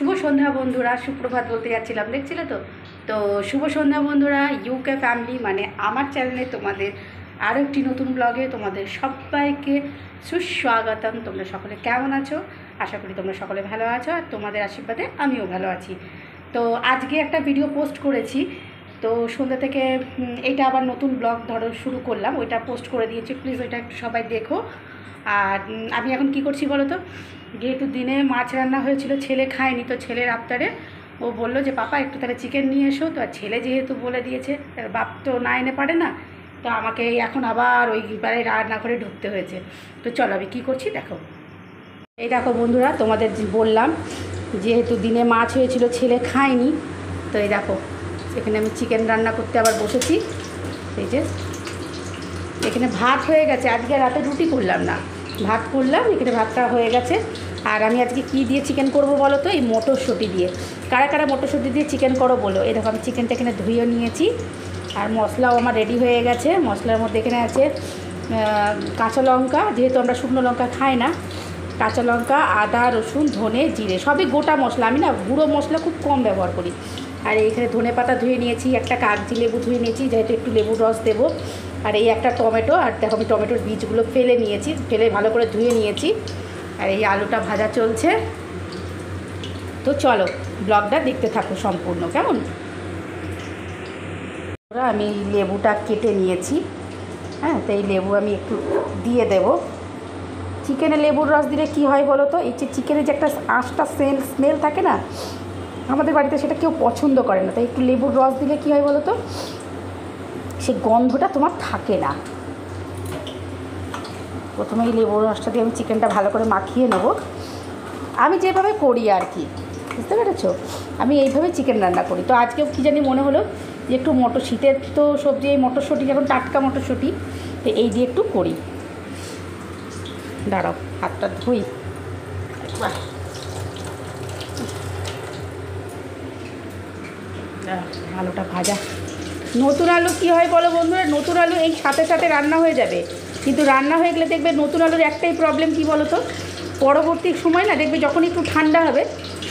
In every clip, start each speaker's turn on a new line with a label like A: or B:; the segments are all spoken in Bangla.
A: শুভ সন্ধ্যা বন্ধুরা, সুপ্রভাত বলতে যাচ্ছিলাম, দেখছিলে তো। তো শুভ সন্ধ্যা বন্ধুরা, ইউকে ফ্যামিলি মানে আমার চ্যানেলে তোমাদের আরও একটি নতুন ব্লগে তোমাদের সবাইকে সুস্বাগতম। তোমরা সকলে কেমন আছো? আশা করি তোমরা সকলে ভালো আছো, আর তোমাদের আশীর্বাদে আমিও ভালো আছি। তো আজকে একটা ভিডিও পোস্ট করেছি, তো সন্ধ্যা থেকে এইটা আবার নতুন ব্লগ ধরো শুরু করলাম, ওইটা পোস্ট করে দিয়েছি, প্লিজ ওইটা একটু সবাই দেখো। আর আমি এখন কি করছি বলো তো, যেহেতু দিনে মাছ রান্না হয়েছিল, ছেলে খায়নি, তো ছেলের আবদারে ও বললো যে পাপা একটু তাহলে চিকেন নিয়ে এসো। তো ছেলে যেহেতু বলে দিয়েছে, তার বাপ তো না এনে পারে না, তো আমাকে এখন আবার ওই বারে রান্নাঘরে ঢুকতে হয়েছে। তো চলো আমি কী করছি দেখো। এই দেখো বন্ধুরা, তোমাদের বললাম যেহেতু দিনে মাছ হয়েছিল, ছেলে খায়নি, তো এই দেখো এখানে আমি চিকেন রান্না করতে আবার বসেছি। এই যে এখানে ভাত হয়ে গেছে, আজকে রাতে রুটি করলাম না, ভাত করলাম, এখানে ভাতটা হয়ে গেছে। আর আমি আজকে কি দিয়ে চিকেন করব বলো তো, এই মটরশুঁটি দিয়ে। কারা কারা মটরশুঁটি দিয়ে চিকেন করো বলো। এই দেখো আমি চিকেনটা এখানে ধুয়ে নিয়েছি, আর মশলাও আমার রেডি হয়ে গেছে। মশলার মধ্যে এখানে আছে কাঁচা লঙ্কা, যেহেতু আমরা শুকনো লঙ্কা খাই না, কাঁচা লঙ্কা, আদা, রসুন, ধনে, জিরে, সবই গোটা মশলা, আমি না গুঁড়ো মশলা খুব কম ব্যবহার করি। আর এইখানে ধনে পাতা ধুয়ে নিয়েছি, একটা কাগজি লেবু ধুয়ে নিয়েছি, যেহেতু একটু লেবুর রস দেবো। আর এই একটা টমেটো, আর দেখো আমি টমেটোর বীজগুলো ফেলে নিয়েছি, ফেলে ভালো করে ধুয়ে নিয়েছি। আর এই আলুটা ভাজা চলছে। তো চলো ব্লগটা দেখতে থাকো সম্পূর্ণ, কেমন। আমি লেবুটা কেটে নিয়েছি, হ্যাঁ, তো এই লেবু আমি একটু দিয়ে দেব। চিকেনে লেবুর রস দিলে কি হয় বলো তো, এই যে চিকেনের যে একটা আঁশটা স্মেল থাকে না, আমাদের বাড়িতে সেটা কেউ পছন্দ করে না, তাই একটু লেবুর রস দিলে কি হয় বলো তো, সেই গন্ধটা তোমার থাকে না। প্রথমে এই লেবুর রসটা দিয়ে আমি চিকেনটা ভালো করে মাখিয়ে নেব, আমি যেভাবে করি আর কি, বুঝতে পেরেছো, আমি এইভাবে চিকেন রান্না করি। তো আজকেও কী জানি মনে হলো যে একটু শীতের তো সবজি, এই মটরশুঁটি যখন টাটকা মটরশুঁটি, তো এই দিয়ে একটু করি। দাঁড়াও হাতটা ধুই। আলুটা ভাজা, নতুন আলু কী হয় বলো বন্ধুরা, নতুন আলু এই সাথে সাথে রান্না হয়ে যাবে, কিন্তু রান্না হয়ে গেলে দেখবে নতুন আলুর একটাই প্রবলেম কী বলো তো, পরবর্তী সময় না দেখবে যখন একটু ঠান্ডা হবে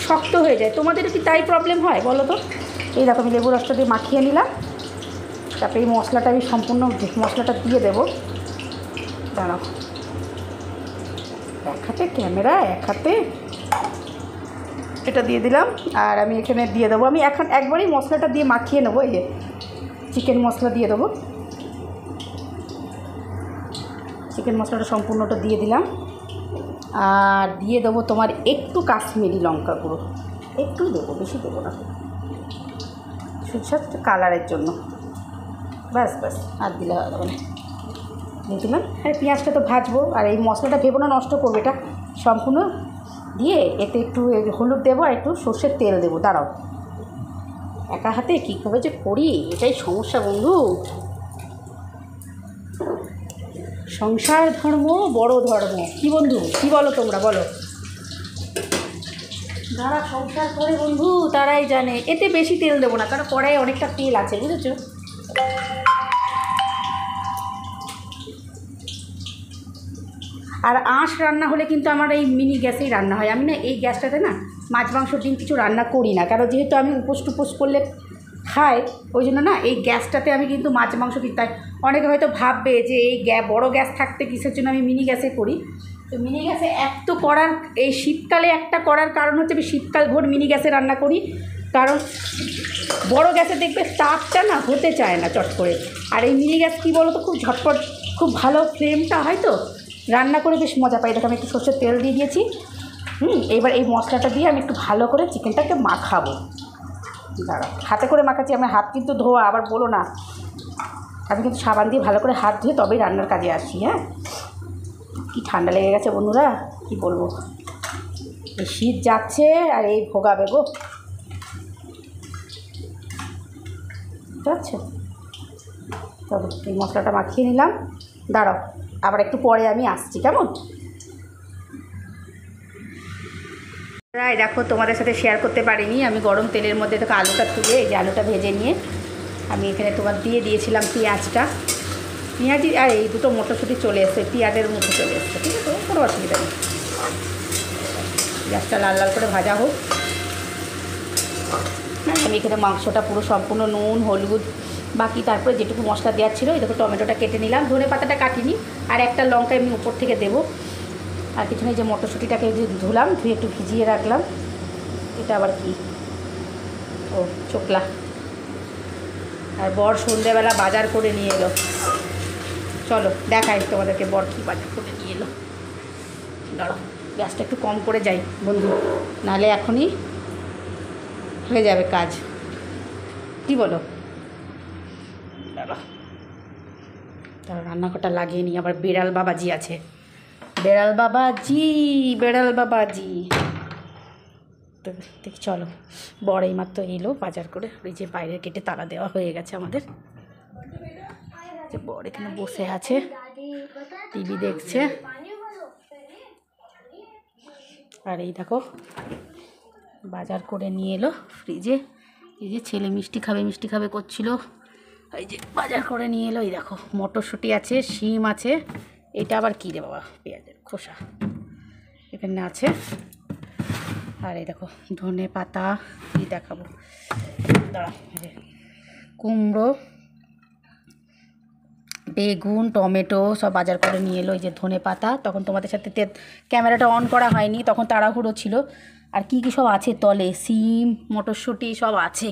A: শক্ত হয়ে যায়। তোমাদেরও কি তাই প্রবলেম হয় বলো তো। এই দেখো আমি লেবু রসটা দিয়ে মাখিয়ে নিলাম, তারপরে এই মশলাটা আমি সম্পূর্ণ মশলাটা দিয়ে দেবো। দাঁড়াও, এক হাতে ক্যামেরা, এক হাতে এটা দিয়ে দিলাম। আর আমি এখানে দিয়ে দেবো, আমি এখন একবারই মশলাটা দিয়ে মাখিয়ে নেবো। এই যে চিকেন মশলা দিয়ে দেবো, চিকেন মশলাটা সম্পূর্ণটা দিয়ে দিলাম। আর দিয়ে দেবো তোমার একটু কাশ্মীরি লঙ্কা গুঁড়ো, একটু দেবো, বেশি দেবো না, সুস্বাদু কালারের জন্য, ব্যাস ব্যাস, আর দিলে হবে না। দিয়ে দিলাম। আর পেঁয়াজটা তো ভাজবো, আর এই মশলাটা ভেবো না নষ্ট করবো, এটা সম্পূর্ণ দিয়ে এতে একটু হলুদ দেবো আর একটু সর্ষের তেল দেবো। দাঁড়াও, একা হাতে কীভাবে যে করি, এটাই সমস্যা বন্ধু। সংসার ধর্ম বড় ধর্ম, কি বন্ধু, কি বলো তোমরা বলো। যারা সংসার করে বন্ধু তারাই জানে। এতে বেশি তেল দেবো না, কারণ কড়াইয়ে অনেকটা তেল আছে, বুঝেছো। আর আঁশ রান্না হলে কিন্তু আমার এই মিনি গ্যাসেই রান্না হয়। আমি না এই গ্যাসটাতে না মাছ মাংস ডিম কিছু রান্না করি না, কারণ যেহেতু আমি উপোস টুপোস করলে খাই, ওই জন্য না এই গ্যাসটাতে আমি কিন্তু মাছ মাংস দিই। তাই অনেকে হয়তো ভাববে যে এই বড় গ্যাস থাকতে কিসের জন্য আমি মিনি গ্যাসে করি। তো মিনি গ্যাসে এক তো করার, এই শীতকালে একটা করার কারণ হচ্ছে আমি শীতকাল ভোর মিনি গ্যাসে রান্না করি, কারণ বড় গ্যাসে দেখবে তাপটা না হতে চায় না চট করে। আর এই মিনি গ্যাস কী বলো তো, খুব ঝটপট, খুব ভালো ফ্লেমটা হয়, তো রান্না করে বেশ মজা পাই। দেখো আমি একটু সর্ষের তেল দিয়ে দিয়েছি। এবার এই মশলাটা দিয়ে আমি একটু ভালো করে চিকেনটাকে মাখাবো। দাঁড়াও, হাতে করে মাখাচ্ছি, আমার হাত কিন্তু ধোয়া, আবার বলো না। আমি কিন্তু সাবান দিয়ে ভালো করে হাত ধুয়ে তবেই রান্নার কাজে আসি। হ্যাঁ, কি ঠান্ডা লেগে গেছে বন্ধুরা, কি বলবো। এই শীত যাচ্ছে আর এই ভোগাবে গো, বুঝতে পারছো। তবে এই মশলাটা মাখিয়ে নিলাম। দাঁড়াও, আবার একটু পরে আমি আসছি, কেমন। দেখো তোমাদের সাথে শেয়ার করতে পারিনি, আমি গরম তেলের মধ্যে দেখো আলুটা তুলে, এই যে আলুটা ভেজে নিয়ে আমি এখানে তোমার দিয়ে দিয়েছিলাম পেঁয়াজটা, পেঁয়াজি, আর এই দুটো মটরশুঁটি চলে এসছে, পেঁয়াজের মুখে চলে এসছে, ঠিক আছে, কোনো অসুবিধা নেই। পেঁয়াজটা লাল লাল করে ভাজা হোক, আমি এখানে মাংসটা পুরো সম্পূর্ণ নুন হলুদ বাকি তারপরে যেটুকু মশলা দেওয়ার ছিল এই দেখো টমেটোটা কেটে নিলাম, ধনে পাতাটা কাটিনি, আর একটা লঙ্কা এমনি উপর থেকে দেবো। আর কিছু নেই, যে মটরশুঁটিটাকে ধুলাম, ধুয়ে একটু ভিজিয়ে রাখলাম। এটা আবার কি, ও চোকলা। আর বর সন্ধ্যেবেলা বাজার করে নিয়ে এলো। চলো দেখাই তোমাদেরকে বর কী বাজার করে নিয়ে এলো। দাঁড়াও গ্যাসটা একটু কম করে যাই বন্ধু, নাহলে এখনই হয়ে যাবে কাজ, কি বলো? দাঁড়াও রান্নাঘরটা লাগিয়ে নিই, আবার বেড়াল বাবাজি আছে। বেড়াল বাবাজি, বেড়াল বাবাজি। তো দেখি চলো, বর এইমাত্র এলো বাজার করে, ওই যে বাইরে কেটে তালা দেওয়া হয়ে গেছে আমাদের। যে বর এখানে বসে আছে, টিভি দেখছে। আর এই দেখো বাজার করে নিয়ে এলো ফ্রিজে। এই যে ছেলে মিষ্টি খাবে করছিল, এই যে বাজার করে নিয়ে এলো। এই দেখো মটরশুঁটি আছে, শিম আছে, এটা আবার কী রে বাবা, পেঁয়াজের খোসা এখানে আছে। আর এই দেখো ধনে পাতা, কী দেখাবো দাঁড়া, কুমড়ো, বেগুন, টমেটো সব বাজার করে নিয়ে এলো। এই যে ধনে পাতা, তখন তোমাদের সাথে ক্যামেরাটা অন করা হয়নি, তখন তাড়াহুড়ো ছিল। আর কি কি সব আছে তলে, সিম মটরশুঁটি সব আছে।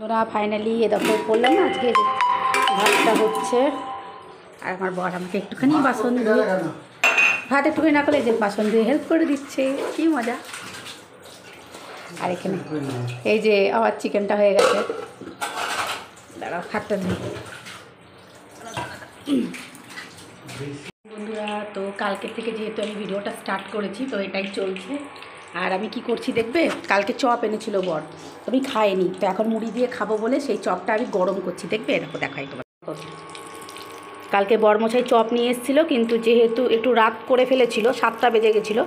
A: ওরা ফাইনালি এ দেখো বললাম না আজকে ভাতটা হচ্ছে। আর আমার বর আমাকে একটুখানি বাসন ধুয়ে, ভাত একটুখানি না করলে যে বাসন ধুয়ে হেল্প করে দিচ্ছে, কি মজা। আর এখানে এই যে আবার চিকেনটা হয়ে গেছে, দাঁড়াও ভাতটা ধুই। বন্ধুরা তো কালকে থেকে যেহেতু আমি ভিডিওটা স্টার্ট করেছি, তো এটাই চলছে। আর আমি কি করছি দেখবে, কালকে চপ এনেছিল বর, আমি খাইনি, তো এখন মুড়ি দিয়ে খাবো বলে সেই চপটা আমি গরম করছি, দেখবে এরকম দেখাই তোমার। কালকে বরমশাই চপ নিয়ে এসেছিলো, কিন্তু যেহেতু একটু রাত করে ফেলেছিল, 7টা বেজে গেছিলো,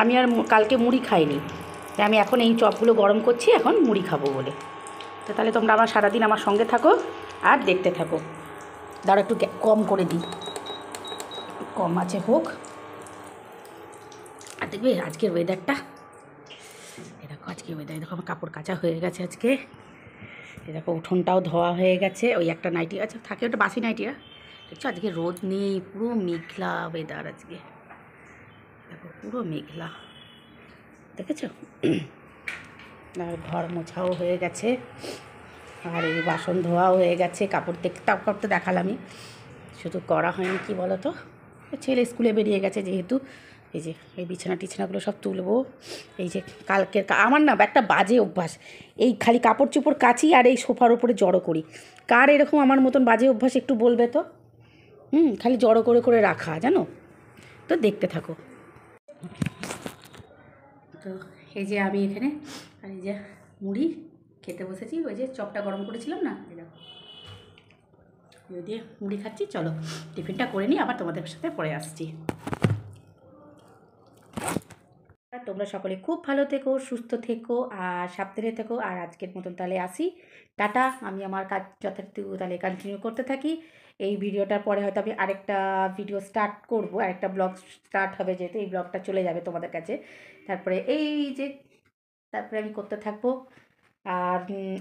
A: আমি আর কালকে মুড়ি খাইনি, আমি এখন এই চপগুলো গরম করছি এখন মুড়ি খাবো বলে। তো তাহলে তোমরা আমার সারাদিন আমার সঙ্গে থাকো আর দেখতে থাকো। দাঁড়া একটু কম করে দিই, কম আছে হোক। আর দেখবে আজকের ওয়েদারটা, এরকম আজকের ওয়েদার দেখো, আমার কাপড় কাচা হয়ে গেছে আজকে। দেখো উঠোনটাও ধোয়া হয়ে গেছে, ওই একটা নাইটি আছে থাকে, ওটা বাসি নাইটিরা। দেখছো আজকে রোদ নেই, পুরো মেঘলা ওয়েদার আজকে, দেখো পুরো মেঘলা, দেখেছো? আর ঘর মোছাও হয়ে গেছে, আর এই বাসন ধোয়াও হয়ে গেছে, কাপড় তো দেখালামই, শুধু করা হয়নি কি বলো তো, ছেলে স্কুলে বেরিয়ে গেছে যেহেতু। এই যে এই বিছানাগুলো সব তুলবো। এই যে কালকের আমার না একটা বাজে অভ্যাস, এই খালি কাপড় চোপড় কাচি আর এই সোফার উপরে জড়ো করি। কার এরকম আমার মতন বাজে অভ্যাস একটু বলবে তো? খালি জড়ো করে করে রাখা, জানো তো, দেখতে থাকো। তো এই যে আমি এখানে আর এই যে মুড়ি খেতে বসেছি, ওই যে চপটা গরম করেছিলাম না, এই দেখো ওই দিয়ে মুড়ি খাচ্ছি। চলো টিফিনটা করে নিই, আবার তোমাদের সাথে পরে আসছি। তোমরা সকলে খুব ভালো থেকো, সুস্থ থেকো আর সাবধানে থেকো। আর আজকের মতন তাহলে আসি, টাটা। আমি আমার কাজ যথার্থ তাহলে কন্টিনিউ করতে থাকি। এই ভিডিওটার পরে হয়তো আমি আরেকটা ভিডিও স্টার্ট করব, আরেকটা ব্লগ স্টার্ট হবে, যেহেতু এই ব্লগটা চলে যাবে তোমাদের কাছে। তারপরে এই যে তারপরে আমি করতে থাকবো। আর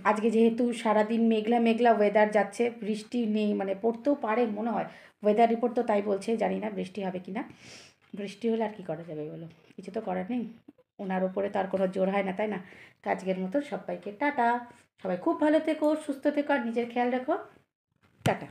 A: আজকে যেহেতু সারাদিন মেঘলা মেঘলা ওয়েদার যাচ্ছে, বৃষ্টি নেই, মানে পড়তেও পারে মনে হয়, ওয়েদার রিপোর্ট তো তাই বলছে, জানি না বৃষ্টি হবে কি না। বৃষ্টি হলে আর কী করা যাবে বলো, কিছু তো করার নেই, ওনার ওপরে তো আর কোনো জোর হয় না, তাই না? আজকের মতো সবাইকে টাটা, সবাই খুব ভালো থেকো, সুস্থ থেকো আর নিজের খেয়াল রাখো, টাটা।